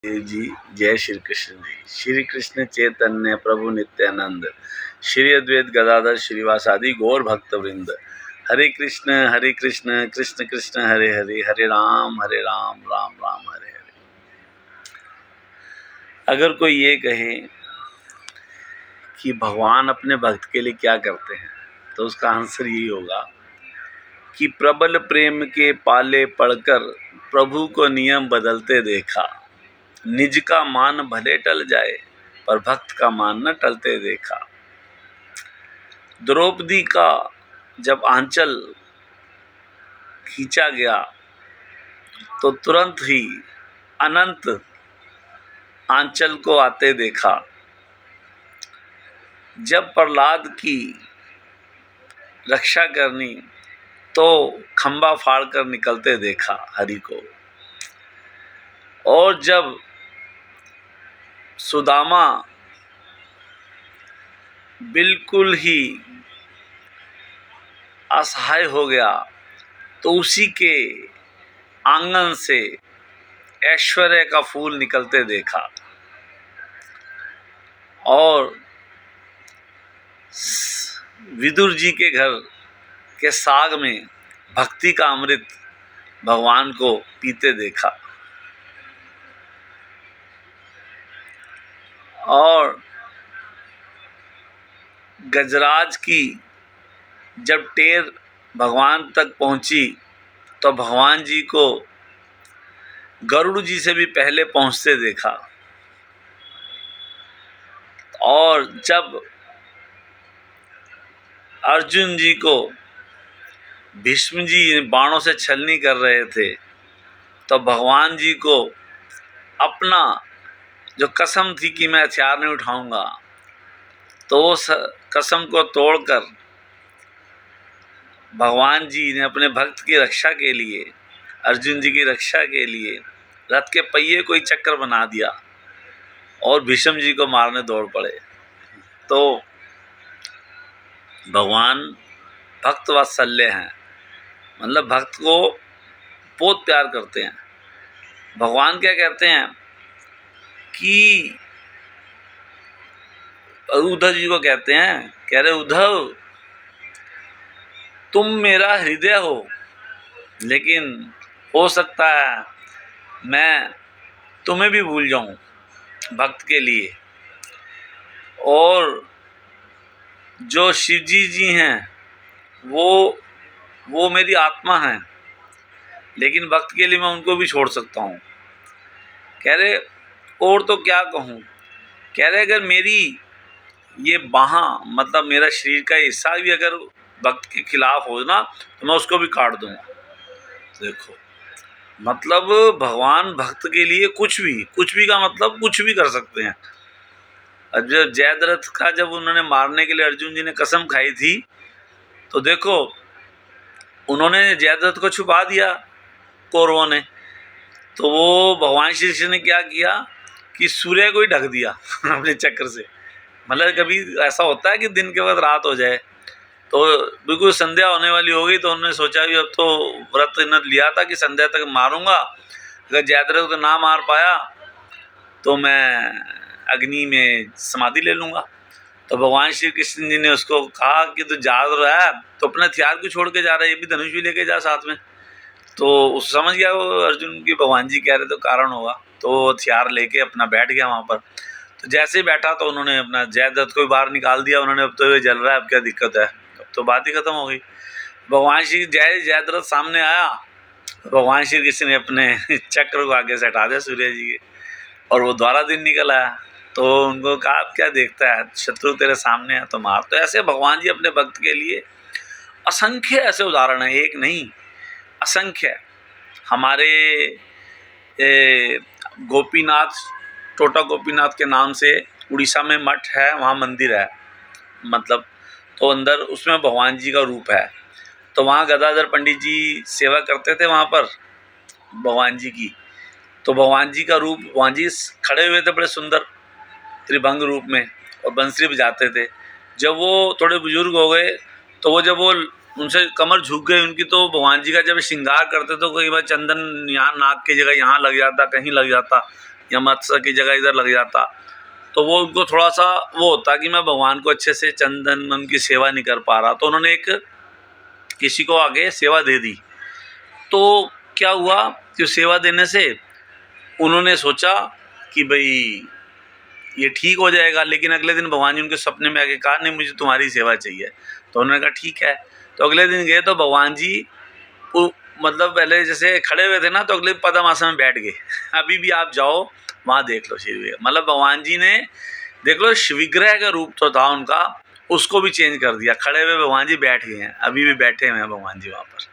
देव जी। जय श्री कृष्ण जी। श्री कृष्ण चैतन्य प्रभु नित्यानंद, श्री अद्वैत गदाधर श्रीवासादि गौर भक्त वृंद। हरे कृष्ण कृष्ण कृष्ण हरे हरे, हरे राम राम राम हरे हरे। अगर कोई ये कहे कि भगवान अपने भक्त के लिए क्या करते हैं, तो उसका आंसर यही होगा कि प्रबल प्रेम के पाले पड़कर प्रभु को नियम बदलते देखा। निज का मान भले टल जाए, पर भक्त का मान न टलते देखा। द्रौपदी का जब आंचल खींचा गया तो तुरंत ही अनंत आंचल को आते देखा। जब प्रहलाद की रक्षा करनी तो खंबा फाड़कर निकलते देखा हरि को। और जब सुदामा बिल्कुल ही असहाय हो गया तो उसी के आंगन से ऐश्वर्य का फूल निकलते देखा। और विदुर जी के घर के साग में भक्ति का अमृत भगवान को पीते देखा। और गजराज की जब टेर भगवान तक पहुंची तो भगवान जी को गरुड़ जी से भी पहले पहुंचते देखा। और जब अर्जुन जी को भीष्म जी बाणों से छलनी कर रहे थे तो भगवान जी को अपना जो कसम थी कि मैं हथियार नहीं उठाऊंगा, तो उस कसम को तोड़कर भगवान जी ने अपने भक्त की रक्षा के लिए, अर्जुन जी की रक्षा के लिए रथ के पहिए को ही चक्कर बना दिया और भीष्म जी को मारने दौड़ पड़े। तो भगवान भक्त वात्सल्य हैं, मतलब भक्त को बहुत प्यार करते हैं। भगवान क्या कहते हैं कि उद्धव जी को कहते हैं, कह रहे उद्धव तुम मेरा हृदय हो, लेकिन हो सकता है मैं तुम्हें भी भूल जाऊं भक्त के लिए। और जो शिव जी हैं वो मेरी आत्मा हैं, लेकिन भक्त के लिए मैं उनको भी छोड़ सकता हूँ। कह रहे और तो क्या कहूँ, कह रहे अगर मेरी ये बाहाँ मतलब मेरा शरीर का हिस्सा भी अगर भक्त के खिलाफ हो ना तो मैं उसको भी काट दूंगा। देखो मतलब भगवान भक्त के लिए कुछ भी का मतलब कुछ भी कर सकते हैं। जब जयद्रथ का जब उन्होंने मारने के लिए अर्जुन जी ने कसम खाई थी तो देखो उन्होंने जयद्रथ को छुपा दिया कौरवों ने, तो वो भगवान श्री कृष्ण ने क्या किया कि सूर्य को ही ढक दिया अपने चक्र से। मतलब कभी ऐसा होता है कि दिन के बाद रात हो जाए, तो बिल्कुल संध्या होने वाली हो गई तो उन्होंने सोचा भी अब तो व्रत इन्होंने लिया था कि संध्या तक मारूंगा, अगर जयद्रथ को ना मार पाया तो मैं अग्नि में समाधि ले लूँगा। तो भगवान श्री कृष्ण जी ने उसको कहा कि तू जा रहा है तो अपना हथियार क्यों छोड़ के जा रहा है, ये भी धनुष भी लेके जा साथ में। तो उस समझ गया वो अर्जुन की भगवान जी कह रहे तो कारण होगा, तो हथियार लेके अपना बैठ गया वहाँ पर। तो जैसे ही बैठा तो उन्होंने अपना जयद्रथ को भी बाहर निकाल दिया उन्होंने, अब तो ये जल रहा है, अब क्या दिक्कत है, अब तो बात ही खत्म हो गई। भगवान श्री जयद्रथ सामने आया, भगवान श्री कृष्ण ने अपने चक्र को आगे से हटा दिया सूर्य जी के, और वो द्वारा दिन निकल आया। तो उनको कहा अब क्या देखता है, शत्रु तेरे सामने है तो मार। तो ऐसे भगवान जी अपने भक्त के लिए असंख्य ऐसे उदाहरण हैं, एक नहीं असंख्य। हमारे गोपीनाथ, टोटा गोपीनाथ के नाम से उड़ीसा में मठ है, वहाँ मंदिर है मतलब, तो अंदर उसमें भगवान जी का रूप है। तो वहाँ गदाधर पंडित जी सेवा करते थे वहाँ पर भगवान जी की। तो भगवान जी का रूप, भगवान जी खड़े हुए थे बड़े सुंदर त्रिभंग रूप में और बंसरी बजाते थे। जब वो थोड़े बुजुर्ग हो गए तो वो जब वो उनसे कमर झुक गई उनकी, तो भगवान जी का जब श्रृंगार करते तो कई बार चंदन यहाँ नाक की जगह यहाँ लग जाता, कहीं लग जाता, या मत्स्य की जगह इधर लग जाता तो वो उनको थोड़ा सा वो होता कि मैं भगवान को अच्छे से चंदन उनकी सेवा नहीं कर पा रहा, तो उन्होंने एक किसी को आगे सेवा दे दी। तो क्या हुआ कि सेवा देने से उन्होंने सोचा कि भाई ये ठीक हो जाएगा, लेकिन अगले दिन भगवान जी उनके सपने में आके कहा नहीं मुझे तुम्हारी सेवा चाहिए। तो उन्होंने कहा ठीक है। तो अगले दिन गए तो भगवान जी मतलब पहले जैसे खड़े हुए थे ना, तो अगले पद्मासन में बैठ गए। अभी भी आप जाओ वहाँ देख लो श्री, मतलब भगवान जी ने देख लो विग्रह का रूप तो था उनका, उसको भी चेंज कर दिया। खड़े हुए भगवान जी बैठ गए हैं, अभी भी बैठे हुए हैं भगवान जी वहाँ पर।